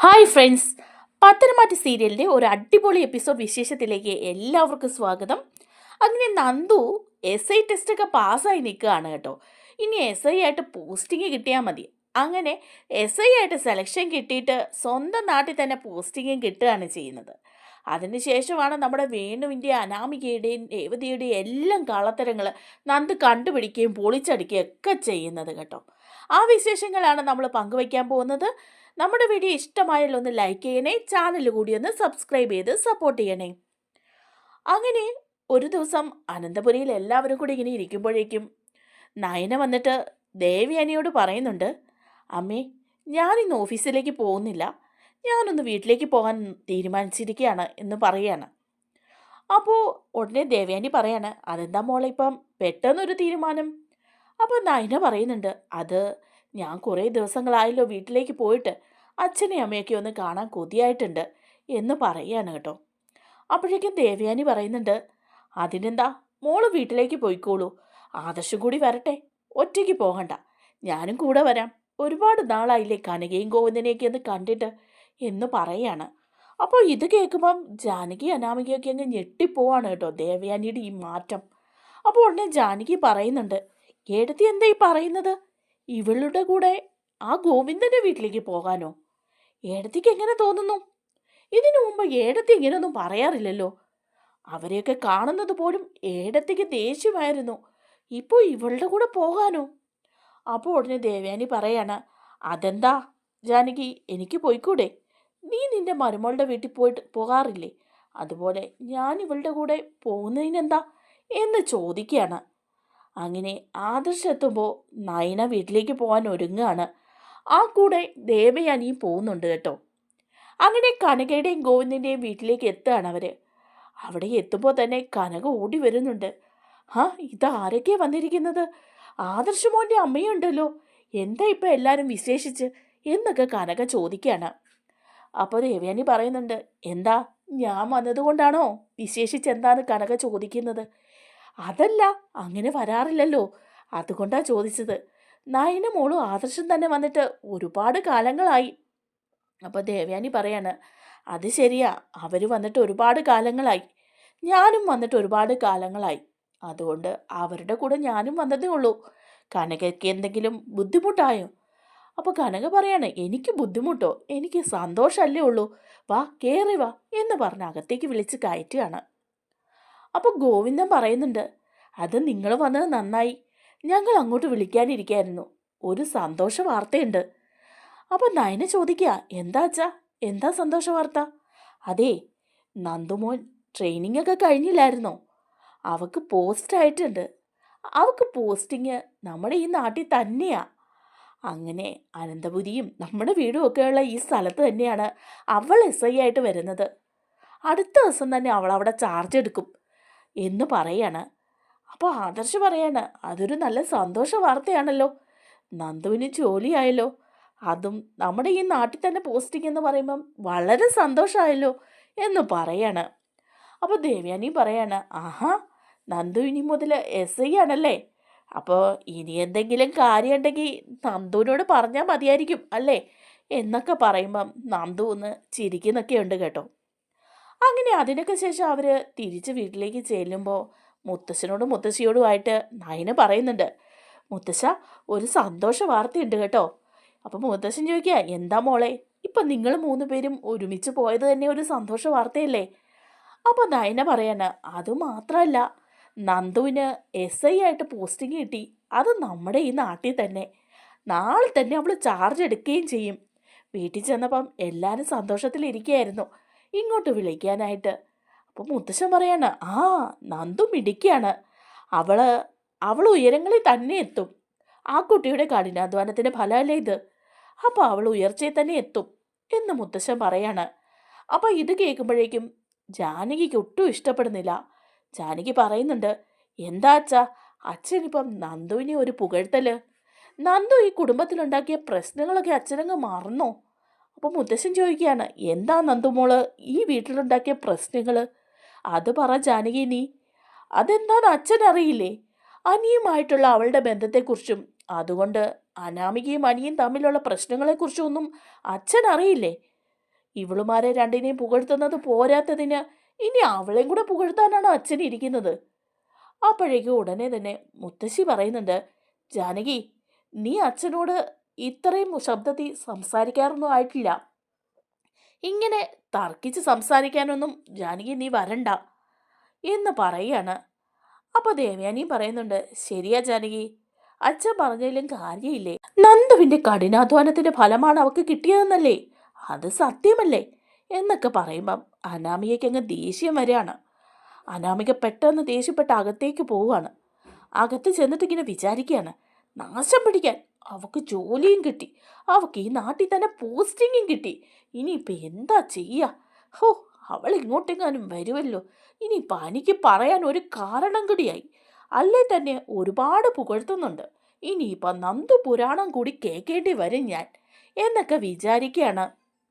Hi friends, പത്തനംമാറ്റ സീരിയലിൻ്റെ ഒരു അടിപൊളി എപ്പിസോഡ് വിശേഷത്തിലേക്ക് എല്ലാവർക്കും സ്വാഗതം. അങ്ങനെ നന്ദു എസ് ഐ ടെസ്റ്റൊക്കെ പാസ്സായി നിൽക്കുകയാണ് കേട്ടോ. ഇനി എസ് ഐ ആയിട്ട് പോസ്റ്റിംഗ് കിട്ടിയാൽ മതി. അങ്ങനെ എസ് ഐ ആയിട്ട് സെലക്ഷൻ കിട്ടിയിട്ട് സ്വന്തം നാട്ടിൽ തന്നെ പോസ്റ്റിങ്ങും കിട്ടുകയാണ് ചെയ്യുന്നത്. അതിനുശേഷമാണ് നമ്മുടെ വേണുവിൻ്റെ അനാമികയുടെയും രേവതിയുടെയും എല്ലാം കള്ളത്തരങ്ങൾ നന്ദു കണ്ടുപിടിക്കുകയും പൊളിച്ചടിക്കുകയും ഒക്കെ ചെയ്യുന്നത് കേട്ടോ. ആ വിശേഷങ്ങളാണ് നമ്മൾ പങ്കുവയ്ക്കാൻ പോകുന്നത്. നമ്മുടെ വീഡിയോ ഇഷ്ടമായാലും ഒന്ന് ലൈക്ക് ചെയ്യണേ, ചാനൽ കൂടി ഒന്ന് സബ്സ്ക്രൈബ് ചെയ്ത് സപ്പോർട്ട് ചെയ്യണേ. അങ്ങനെ ഒരു ദിവസം അനന്തപുരിയിൽ എല്ലാവരും കൂടി ഇങ്ങനെ ഇരിക്കുമ്പോഴേക്കും നയന വന്നിട്ട് ദേവയാനിയോട് പറയുന്നുണ്ട്, അമ്മേ ഞാനിന്ന് ഓഫീസിലേക്ക് പോകുന്നില്ല, ഞാനൊന്ന് വീട്ടിലേക്ക് പോകാൻ തീരുമാനിച്ചിരിക്കുകയാണ് എന്ന് പറയാണ്. അപ്പോൾ ഉടനെ ദേവയാനി പറയാണ്, അതെന്താ മോളെ ഇപ്പം പെട്ടെന്നൊരു തീരുമാനം? അപ്പോൾ നയന പറയുന്നുണ്ട്, അത് ഞാൻ കുറേ ദിവസങ്ങളായല്ലോ വീട്ടിലേക്ക് പോയിട്ട്, അച്ഛനെയും അമ്മയൊക്കെ ഒന്ന് കാണാൻ കൊതിയായിട്ടുണ്ട് എന്ന് പറയാണ് കേട്ടോ. അപ്പോഴേക്കും ദേവയാനി പറയുന്നുണ്ട്, അതിനെന്താ മോള് വീട്ടിലേക്ക് പോയിക്കോളൂ, ആദർശം കൂടി വരട്ടെ, ഒറ്റയ്ക്ക് പോകണ്ട, ഞാനും കൂടെ വരാം, ഒരുപാട് നാളായില്ലേ കനകയും ഗോവിന്ദനെയൊക്കെ ഒന്ന് കണ്ടിട്ട് എന്ന് പറയാണ്. അപ്പോൾ ഇത് കേൾക്കുമ്പം ജാനകി അനാമികയൊക്കെ അങ്ങ് ഞെട്ടിപ്പോവാണ് കേട്ടോ ദേവയാനിയുടെ ഈ മാറ്റം. അപ്പോൾ ഉടനെ ജാനകി പറയുന്നുണ്ട്, ഏടത്തി എന്താ ഈ പറയുന്നത്? ഇവളുടെ കൂടെ ആ ഗോവിന്ദൻ്റെ വീട്ടിലേക്ക് പോകാനോ? ഏടത്തിക്ക് എങ്ങനെ തോന്നുന്നു? ഇതിനു മുമ്പ് ഏടത്തി ഇങ്ങനെയൊന്നും പറയാറില്ലല്ലോ. അവരെയൊക്കെ കാണുന്നത് പോലും ഏടത്തിക്ക് ദേഷ്യമായിരുന്നു, ഇപ്പോൾ ഇവളുടെ കൂടെ പോകാനോ? അപ്പോൾ ഉടനെ ദേവയാനി പറയാണ്, അതെന്താ ജാനകി, എനിക്ക് പോയിക്കൂടെ? നീ നിന്റെ മരുമകളുടെ വീട്ടിൽ പോകാറില്ലേ? അതുപോലെ ഞാൻ ഇവളുടെ കൂടെ പോകുന്നതിനെന്താ എന്ന് ചോദിക്കുകയാണ്. അങ്ങനെ ആദർശ് എത്തുമ്പോൾ നയന വീട്ടിലേക്ക് പോകാൻ ഒരുങ്ങുകയാണ്. ആ കൂടെ ദേവയാനിയും പോകുന്നുണ്ട് കേട്ടോ. അങ്ങനെ കനകയുടെയും ഗോവിന്ദൻ്റെയും വീട്ടിലേക്ക് എത്തുകയാണ് അവർ. അവിടെ എത്തുമ്പോൾ തന്നെ കനക ഓടി വരുന്നുണ്ട്. ആ ഇതാരൊക്കെ വന്നിരിക്കുന്നത്? ആദർശ് മോൻ്റെ അമ്മയുണ്ടല്ലോ, എന്താ ഇപ്പം എല്ലാവരും വിശേഷിച്ച് എന്നൊക്കെ കനക ചോദിക്കുകയാണ്. അപ്പോൾ ദേവയാനി പറയുന്നുണ്ട്, എന്താ ഞാൻ വന്നതുകൊണ്ടാണോ വിശേഷിച്ചെന്താന്ന് കനക ചോദിക്കുന്നത്? അതല്ല, അങ്ങനെ വരാറില്ലല്ലോ, അതുകൊണ്ടാണ് ചോദിച്ചത്. നയന മോളും ആദർശം തന്നെ വന്നിട്ട് ഒരുപാട് കാലങ്ങളായി. അപ്പോൾ ദേവയാനി പറയാണ്, അത് ശരിയാ, അവർ വന്നിട്ട് ഒരുപാട് കാലങ്ങളായി, ഞാനും വന്നിട്ട് ഒരുപാട് കാലങ്ങളായി, അതുകൊണ്ട് അവരുടെ കൂടെ ഞാനും വന്നതേ ഉള്ളൂ. കനകയ്ക്ക് എന്തെങ്കിലും ബുദ്ധിമുട്ടായോ? അപ്പോൾ കനക പറയാണ്, എനിക്ക് ബുദ്ധിമുട്ടോ? എനിക്ക് സന്തോഷമല്ലേ ഉള്ളൂ, വാ കയറി വാ എന്ന് പറഞ്ഞ് അകത്തേക്ക് വിളിച്ച് കയറ്റുകയാണ്. അപ്പോൾ ഗോവിന്ദൻ പറയുന്നുണ്ട്, അത് നിങ്ങൾ വന്നത് നന്നായി, ഞങ്ങൾ അങ്ങോട്ട് വിളിക്കാനിരിക്കായിരുന്നു, ഒരു സന്തോഷ വാർത്തയുണ്ട്. അപ്പോൾ നയന ചോദിക്കുക, എന്താ അച്ഛാ, എന്താ സന്തോഷ വാർത്ത? അതേ, നന്ദുമോൻ ട്രെയിനിങ് ഒക്കെ കഴിഞ്ഞില്ലായിരുന്നോ, അവൾക്ക് പോസ്റ്റ് ആയിട്ടുണ്ട്. അവൾക്ക് പോസ്റ്റിങ് നമ്മുടെ ഈ നാട്ടിൽ തന്നെയാ. അങ്ങനെ അനന്തപുരിയും നമ്മുടെ വീടും ഒക്കെയുള്ള ഈ സ്ഥലത്ത് തന്നെയാണ് അവൾ എസ് ഐ ആയിട്ട് വരുന്നത്. അടുത്ത ദിവസം തന്നെ അവൾ അവിടെ ചാർജ് എടുക്കും എന്ന് പറയാണ്. അപ്പോൾ ആദർശ് പറയാണ്, അതൊരു നല്ല സന്തോഷ വാർത്തയാണല്ലോ, നന്ദുവിന് ജോലിയായല്ലോ, അതും നമ്മുടെ ഈ നാട്ടിൽ തന്നെ പോസ്റ്റിംഗ് എന്ന് പറയുമ്പം വളരെ സന്തോഷമായല്ലോ എന്ന് പറയാണ്. അപ്പോൾ ദേവയാനി പറയാണ്, ആഹാ, നന്ദു ഇനി മുതൽ എസ് ഐ ആണല്ലേ, അപ്പോൾ ഇനി എന്തെങ്കിലും കാര്യമുണ്ടെങ്കിൽ നന്ദുവിനോട് പറഞ്ഞാൽ മതിയായിരിക്കും അല്ലേ എന്നൊക്കെ പറയുമ്പം നന്ദു ഒന്ന് ചിരിക്കുന്നൊക്കെ ഉണ്ട് കേട്ടോ. അങ്ങനെ അതിനൊക്കെ ശേഷം അവർ തിരിച്ച് വീട്ടിലേക്ക് ചെല്ലുമ്പോൾ മുത്തശ്ശനോടും മുത്തശ്ശിയോടുമായിട്ട് നയന പറയുന്നുണ്ട്, മുത്തശ്ശ ഒരു സന്തോഷ വാർത്തയുണ്ട് കേട്ടോ. അപ്പം മുത്തശ്ശൻ ചോദിക്കുക, എന്താ മോളെ, ഇപ്പം നിങ്ങൾ 3 പേരും ഒരുമിച്ച് പോയത് തന്നെ ഒരു സന്തോഷ വാർത്തയല്ലേ? അപ്പോൾ നയന പറയാണ്, അതുമാത്രമല്ല, നന്ദുവിന് എസ് ഐ ആയിട്ട് പോസ്റ്റിംഗ് കിട്ടി, അത് നമ്മുടെ ഈ നാട്ടിൽ തന്നെ, നാളെ തന്നെ അവൾ ചാർജ് എടുക്കുകയും ചെയ്യും. വീട്ടിൽ ചെന്നപ്പം എല്ലാവരും സന്തോഷത്തിലിരിക്കുകയായിരുന്നു ഇങ്ങോട്ട് വിളിക്കാനായിട്ട്. അപ്പോൾ മുത്തശ്ശൻ പറയാണ്, ആ നന്ദു മിടിക്കുകയാണ്, അവൾ ഉയരങ്ങളിൽ തന്നെ എത്തും, ആ കുട്ടിയുടെ കഠിനാധ്വാനത്തിൻ്റെ ഫലമല്ലേ ഇത്, അപ്പോൾ അവൾ ഉയർച്ചയിൽ തന്നെ എത്തും എന്ന് മുത്തശ്ശൻ പറയാണ്. അപ്പോൾ ഇത് കേൾക്കുമ്പോഴേക്കും ജാനകിക്ക് ഒട്ടും ഇഷ്ടപ്പെടുന്നില്ല. ജാനകി പറയുന്നുണ്ട്, എന്താ അച്ഛാ, അച്ഛനിപ്പം നന്ദുവിനെ ഒരു പുകഴ്ത്തല്, നന്ദു ഈ കുടുംബത്തിലുണ്ടാക്കിയ പ്രശ്നങ്ങളൊക്കെ അച്ഛനങ്ങ് മറന്നോ? അപ്പോൾ മുത്തശ്ശൻ ചോദിക്കുകയാണ്, എന്താ നന്ദുമോള് ഈ വീട്ടിലുണ്ടാക്കിയ പ്രശ്നങ്ങൾ, അത് പറ ജാനകി നീ. അതെന്താന്ന് അച്ഛൻ അറിയില്ലേ? അനിയുമായിട്ടുള്ള അവളുടെ ബന്ധത്തെക്കുറിച്ചും അതുകൊണ്ട് അനാമികയും അനിയും തമ്മിലുള്ള പ്രശ്നങ്ങളെക്കുറിച്ചും ഒന്നും അച്ഛൻ അറിയില്ലേ? ഇവളുമാരെ രണ്ടിനെയും പുകഴ്ത്തുന്നത് പോരാത്തതിന് ഇനി അവളെയും കൂടെ പുകഴ്ത്താനാണോ അച്ഛൻ ഇരിക്കുന്നത്? അപ്പോഴേക്കും ഉടനെ തന്നെ മുത്തശ്ശി പറയുന്നുണ്ട്, ജാനകി, നീ അച്ഛനോട് ഇത്രയും ശബ്ദത്തിൽ സംസാരിക്കാറൊന്നും ആയിട്ടില്ല. ഇങ്ങനെ തർക്കിച്ച് സംസാരിക്കാനൊന്നും ജാനകി നീ വരണ്ട എന്ന് പറയാണ്. അപ്പോൾ ദേവയാനിയും പറയുന്നുണ്ട്, ശരിയാ ജാനകി, അച്ഛൻ പറഞ്ഞതിലും കാര്യമില്ലേ? നന്ദുവിൻ്റെ കഠിനാധ്വാനത്തിൻ്റെ ഫലമാണ് അവൾക്ക് കിട്ടിയതെന്നല്ലേ? അത് സത്യമല്ലേ എന്നൊക്കെ പറയുമ്പം അനാമികയ്ക്ക് അങ്ങ് ദേഷ്യം വരികയാണ്. അനാമിക പെട്ടെന്ന് ദേഷ്യപ്പെട്ട് അകത്തേക്ക് പോവുകയാണ്. അകത്ത് ചെന്നിട്ട് ഇങ്ങനെ വിചാരിക്കുകയാണ്, നാശം പിടിക്കാൻ, അവൾക്ക് ജോലിയും കിട്ടി, അവൾക്ക് ഈ നാട്ടിൽ തന്നെ പോസ്റ്റിങ്ങും കിട്ടി. ഇനിയിപ്പോൾ എന്താ ചെയ്യുക? ഹോ, അവൾ ഇങ്ങോട്ടെങ്ങാനും വരുമല്ലോ. ഇനിയിപ്പോൾ എനിക്ക് പറയാൻ ഒരു കാരണം കൂടിയായി. അല്ലേ തന്നെ ഒരുപാട് പുകഴ്ത്തുന്നുണ്ട്. ഇനിയിപ്പോൾ നന്ദു പുരാണം കൂടി കേൾക്കേണ്ടി വരും ഞാൻ എന്നൊക്കെ വിചാരിക്കുകയാണ്.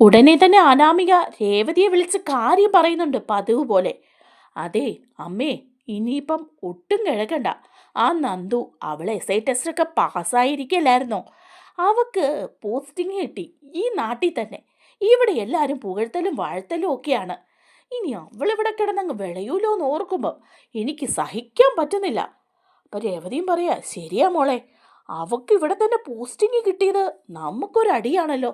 ഉടനെ തന്നെ അനാമിക രേവതിയെ വിളിച്ച് കാര്യം പറയുന്നുണ്ട് പതിവ് പോലെ. അതെ അമ്മേ, ഇനിയിപ്പം ഒട്ടും കിഴക്കണ്ട. ആ നന്ദു അവൾ SI ടെസ്റ്റൊക്കെ പാസ്സായിരിക്കല്ലായിരുന്നോ? അവൾക്ക് പോസ്റ്റിംഗ് കിട്ടി ഈ നാട്ടിൽ തന്നെ. ഇവിടെ എല്ലാവരും പുകഴ്ത്തലും വാഴ്ത്തലും ഒക്കെയാണ്. ഇനി അവളിവിടെ കിടന്നങ്ങ് വിളയൂലോ എന്ന് ഓർക്കുമ്പം എനിക്ക് സഹിക്കാൻ പറ്റുന്നില്ല. അപ്പം രേവതിയും പറയാ, ശരിയാ മോളെ, അവൾക്ക് ഇവിടെ തന്നെ പോസ്റ്റിംഗ് കിട്ടിയത് നമുക്കൊരടിയാണല്ലോ.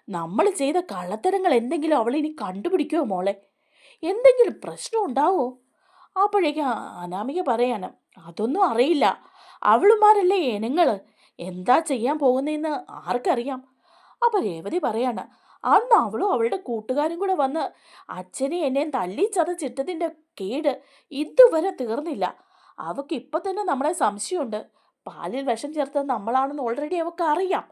നമ്മൾ ചെയ്ത കള്ളത്തരങ്ങൾ എന്തെങ്കിലും അവളിനി കണ്ടുപിടിക്കുമോ മോളെ? എന്തെങ്കിലും പ്രശ്നം ഉണ്ടാവോ? അപ്പോഴേക്കും അനാമിക പറയാണ്, അതൊന്നും അറിയില്ല. അവളുമാരല്ലേ ഇനങ്ങൾ, എന്താ ചെയ്യാൻ പോകുന്നതെന്ന് ആർക്കറിയാം? അപ്പം രേവതി പറയാണ്, അന്ന് അവളും അവളുടെ കൂട്ടുകാരും കൂടെ വന്ന് അച്ഛനെ എന്നെയും തല്ലി ചതച്ചിട്ടതിൻ്റെ കേട് ഇതുവരെ തീർന്നില്ല. അവൾക്ക് ഇപ്പം തന്നെ നമ്മളെ സംശയമുണ്ട്. പാലിൽ വിഷം ചേർത്തത് നമ്മളാണെന്ന് ഓൾറെഡി അവൾക്ക് അറിയാം.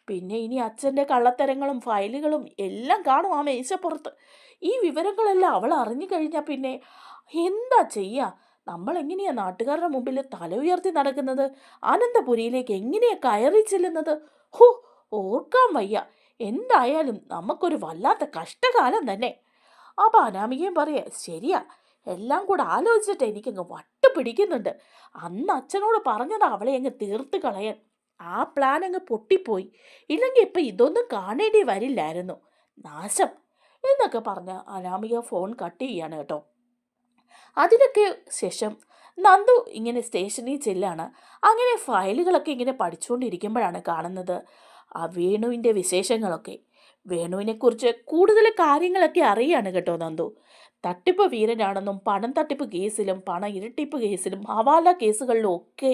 പിന്നെ ഇനി അച്ഛൻ്റെ കള്ളത്തരങ്ങളും ഫയലുകളും എല്ലാം കാണും ആ മേശപ്പുറത്ത്. ഈ വിവരങ്ങളെല്ലാം അവൾ അറിഞ്ഞു കഴിഞ്ഞാൽ പിന്നെ എന്താ ചെയ്യുക? നമ്മളെങ്ങനെയാ നാട്ടുകാരുടെ മുമ്പിൽ തല ഉയർത്തി നടക്കുന്നത്? അനന്തപുരിയിലേക്ക് എങ്ങനെയാ കയറി ചെല്ലുന്നത്? ഹോ, ഓർക്കാൻ വയ്യ. എന്തായാലും നമുക്കൊരു വല്ലാത്ത കഷ്ടകാലം തന്നെ. അപ്പം അനാമികയും പറയാ, ശരിയാ, എല്ലാം കൂടെ ആലോചിച്ചിട്ട് എനിക്കങ്ങ് വട്ട് പിടിക്കുന്നുണ്ട്. അന്ന് അച്ഛനോട് പറഞ്ഞതാ അവളെ അങ്ങ് തീർത്ത് കളയാൻ. ആ പ്ലാൻ അങ്ങ് പൊട്ടിപ്പോയി. ഇല്ലെങ്കിൽ ഇപ്പം ഇതൊന്നും കാണേണ്ടി വരില്ലായിരുന്നു. നാശം എന്നൊക്കെ പറഞ്ഞ അനാമിക ഫോൺ കട്ട് ചെയ്യാണ് കേട്ടോ. അതിനൊക്കെ ശേഷം നന്ദു ഇങ്ങനെ സ്റ്റേഷനിൽ ചെല്ലാണ്. അങ്ങനെ ഫയലുകളൊക്കെ ഇങ്ങനെ പഠിച്ചുകൊണ്ടിരിക്കുമ്പോഴാണ് കാണുന്നത് ആ വേണുവിൻ്റെ വിശേഷങ്ങളൊക്കെ. വേണുവിനെക്കുറിച്ച് കൂടുതൽ കാര്യങ്ങളൊക്കെ അറിയാണ് കേട്ടോ നന്ദു. തട്ടിപ്പ് വീരനാണെന്നും പണം തട്ടിപ്പ് കേസിലും പണം ഇരട്ടിപ്പ് കേസിലും ഹവാല കേസുകളിലും ഒക്കെ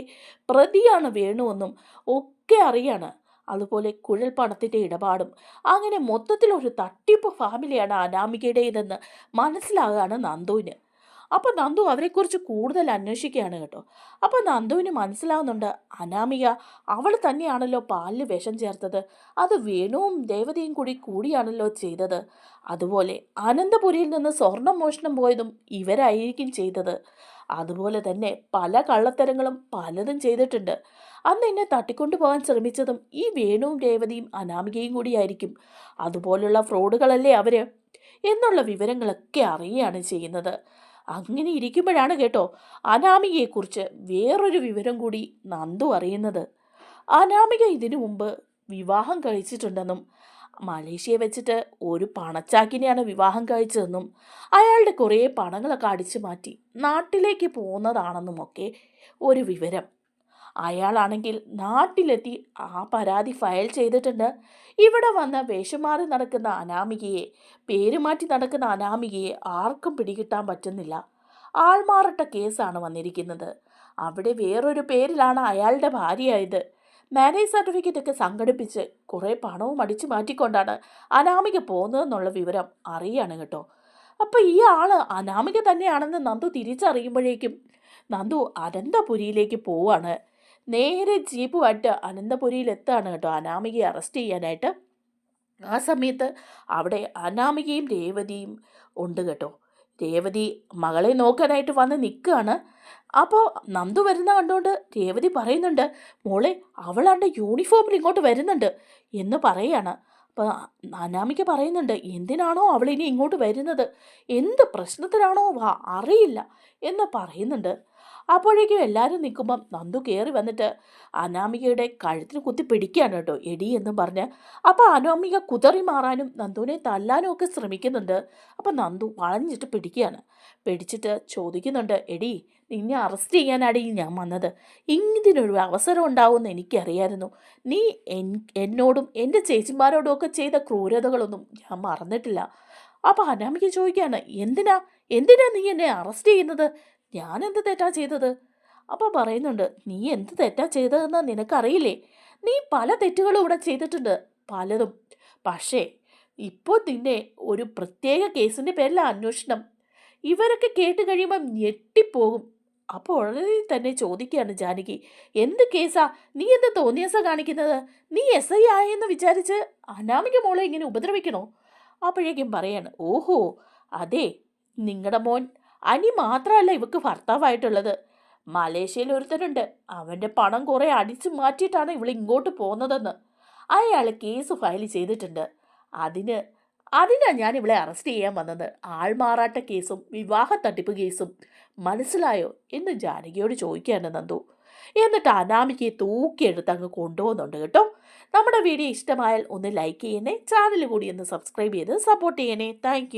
പ്രതിയാണ് വേണുവെന്നും ഒക്കെ അറിയാണ്. അതുപോലെ കുഴൽ പണത്തിൻ്റെ ഇടപാടും. അങ്ങനെ മൊത്തത്തിലൊരു തട്ടിപ്പ് ഫാമിലിയാണ് അനാമികയുടേതെന്ന് മനസ്സിലാകുകയാണ് നന്ദുവിന്. അപ്പോൾ നന്ദു അവരെക്കുറിച്ച് കൂടുതൽ അന്വേഷിക്കുകയാണ് കേട്ടോ. അപ്പോൾ നന്ദുവിന് മനസ്സിലാവുന്നുണ്ട്, അനാമിക അവൾ തന്നെയാണല്ലോ പാലിൽ വിഷം ചേർത്തത്. അത് വേണുവും ദേവതയും കൂടിയാണല്ലോ ചെയ്തത്. അതുപോലെ അനന്തപുരിയിൽ നിന്ന് സ്വർണം മോഷണം പോയതും ഇവരായിരിക്കും ചെയ്തത്. അതുപോലെ തന്നെ പല കള്ളത്തരങ്ങളും പലതും ചെയ്തിട്ടുണ്ട്. അന്ന് എന്നെ തട്ടിക്കൊണ്ടു പോകാൻ ശ്രമിച്ചതും ഈ വേണുവും രേവതിയും അനാമികയും കൂടിയായിരിക്കും. അതുപോലുള്ള ഫ്രോഡുകളല്ലേ അവർ എന്നുള്ള വിവരങ്ങളൊക്കെ അറിയുകയാണ് ചെയ്യുന്നത്. അങ്ങനെ ഇരിക്കുമ്പോഴാണ് കേട്ടോ അനാമികയെക്കുറിച്ച് വേറൊരു വിവരം കൂടി നന്ദു അറിയുന്നത്. അനാമിക ഇതിനു മുമ്പ് വിവാഹം കഴിച്ചിട്ടുണ്ടെന്നും മലേഷ്യയെ വെച്ചിട്ട് ഒരു പണച്ചാക്കിനെയാണ് വിവാഹം കഴിച്ചതെന്നും അയാളുടെ കുറേ പണങ്ങളൊക്കെ അടിച്ചു മാറ്റി നാട്ടിലേക്ക് പോകുന്നതാണെന്നുമൊക്കെ ഒരു വിവരം. അയാളാണെങ്കിൽ നാട്ടിലെത്തി ആ പരാതി ഫയൽ ചെയ്തിട്ടുണ്ട്. ഇവിടെ വന്ന് വേഷം മാറി നടക്കുന്ന അനാമികയെ, പേരുമാറ്റി നടക്കുന്ന അനാമികയെ ആർക്കും പിടികിട്ടാൻ പറ്റുന്നില്ല. ആൾമാറട്ട കേസാണ് വന്നിരിക്കുന്നത്. അവിടെ വേറൊരു പേരിലാണ് അയാളുടെ ഭാര്യയായത്. മാരേജ് സർട്ടിഫിക്കറ്റൊക്കെ സംഘടിപ്പിച്ച് കുറേ പണവും അടിച്ചു മാറ്റിക്കൊണ്ടാണ് അനാമിക പോകുന്നതെന്നുള്ള വിവരം അറിയാണ് കേട്ടോ. അപ്പോൾ ഈ ആൾ അനാമിക തന്നെയാണെന്ന് നന്ദു തിരിച്ചറിയുമ്പോഴേക്കും നന്ദു അനന്തപുരിയിലേക്ക് പോവാണ്. നേരെ ജീപ്പുമായിട്ട് അനന്തപുരിയിൽ എത്തുകയാണ് കേട്ടോ അനാമികയെ അറസ്റ്റ് ചെയ്യാനായിട്ട്. ആ സമയത്ത് അവിടെ അനാമികയും രേവതിയും ഉണ്ട് കേട്ടോ. രേവതി മകളെ നോക്കാനായിട്ട് വന്ന് നിൽക്കുകയാണ്. അപ്പോൾ നന്ദു വരുന്ന കണ്ടുകൊണ്ട് രേവതി പറയുന്നുണ്ട്, മോളെ അവളാണ്ട് യൂണിഫോമിൽ ഇങ്ങോട്ട് വരുന്നുണ്ട് എന്ന് പറയാണ്. അപ്പോൾ അനാമിക പറയുന്നുണ്ട്, എന്തിനാണോ അവളിനി ഇങ്ങോട്ട് വരുന്നത്, എന്ത് പ്രശ്നത്തിനാണോ അറിയില്ല എന്ന് പറയുന്നുണ്ട്. അപ്പോഴേക്കും എല്ലാവരും നിൽക്കുമ്പം നന്ദു കയറി വന്നിട്ട് അനാമികയുടെ കഴുത്തിന് കുത്തി പിടിക്കുകയാണ് കേട്ടോ, എടി എന്നും പറഞ്ഞ്. അപ്പോൾ അനാമിക കുതറി മാറാനും നന്ദുവിനെ തല്ലാനും ഒക്കെ ശ്രമിക്കുന്നുണ്ട്. അപ്പം നന്ദു വളഞ്ഞിട്ട് പിടിക്കുകയാണ്. പിടിച്ചിട്ട് ചോദിക്കുന്നുണ്ട്, എടി നിന്നെ അറസ്റ്റ് ചെയ്യാനാടി ഞാൻ വന്നത്. ഇതിനൊരു അവസരം ഉണ്ടാവുമെന്ന് എനിക്കറിയായിരുന്നു. നീ എന്നോടും എൻ്റെ ചേച്ചിമാരോടും ഒക്കെ ചെയ്ത ക്രൂരതകളൊന്നും ഞാൻ മറന്നിട്ടില്ല. അപ്പോൾ അനാമിക ചോദിക്കുകയാണ്, എന്തിനാ നീ എന്നെ അറസ്റ്റ് ചെയ്യുന്നത്? ഞാൻ എന്ത് തെറ്റാ ചെയ്തത്? അപ്പോൾ പറയുന്നുണ്ട്, നീ എന്ത് തെറ്റാ ചെയ്തതെന്ന് നിനക്കറിയില്ലേ? നീ പല തെറ്റുകളും ഇവിടെ ചെയ്തിട്ടുണ്ട്, പലതും. പക്ഷേ ഇപ്പോൾ നിന്നെ ഒരു പ്രത്യേക കേസിൻ്റെ പേരിലാണ് അന്വേഷണം. ഇവരൊക്കെ കേട്ട് കഴിയുമ്പം ഞെട്ടിപ്പോകും. അപ്പോൾ ഉടനെ തന്നെ ചോദിക്കുകയാണ് ജാനകി, എന്ത് കേസാ? നീ എന്ത് തോന്നിയാസാ കാണിക്കുന്നത്? നീ SI ആയെന്ന് വിചാരിച്ച് അനാമിക മോളെ ഇങ്ങനെ ഉപദ്രവിക്കണോ? അപ്പോഴേക്കും പറയാണ്, ഓഹോ അതെ, നിങ്ങളുടെ മോൻ അനി മാത്രമല്ല ഇവക്ക് ഭർത്താവായിട്ടുള്ളത്. മലേഷ്യയിൽ ഒരുത്തനുണ്ട്, അവൻ്റെ പണം കുറേ അടിച്ചു മാറ്റിയിട്ടാണ് ഇവൾ ഇങ്ങോട്ട് പോകുന്നതെന്ന്. അയാൾ കേസ് ഫയൽ ചെയ്തിട്ടുണ്ട്. അതിനാ ഞാൻ ഇവളെ അറസ്റ്റ് ചെയ്യാൻ വന്നത്. ആൾമാറാട്ട കേസും വിവാഹ തട്ടിപ്പ് കേസും. മനസ്സിലായോ എന്ന് ജാനകിയോട് ചോദിക്കുകയാണ് നന്ദു. എന്നിട്ട് അനാമികയെ തൂക്കിയെടുത്ത് അങ്ങ് കൊണ്ടുപോകുന്നുണ്ട് കേട്ടോ. നമ്മുടെ വീഡിയോ ഇഷ്ടമായാൽ ഒന്ന് ലൈക്ക് ചെയ്യണേ, ചാനൽ കൂടി ഒന്ന് സബ്സ്ക്രൈബ് ചെയ്ത് സപ്പോർട്ട് ചെയ്യണേ. താങ്ക്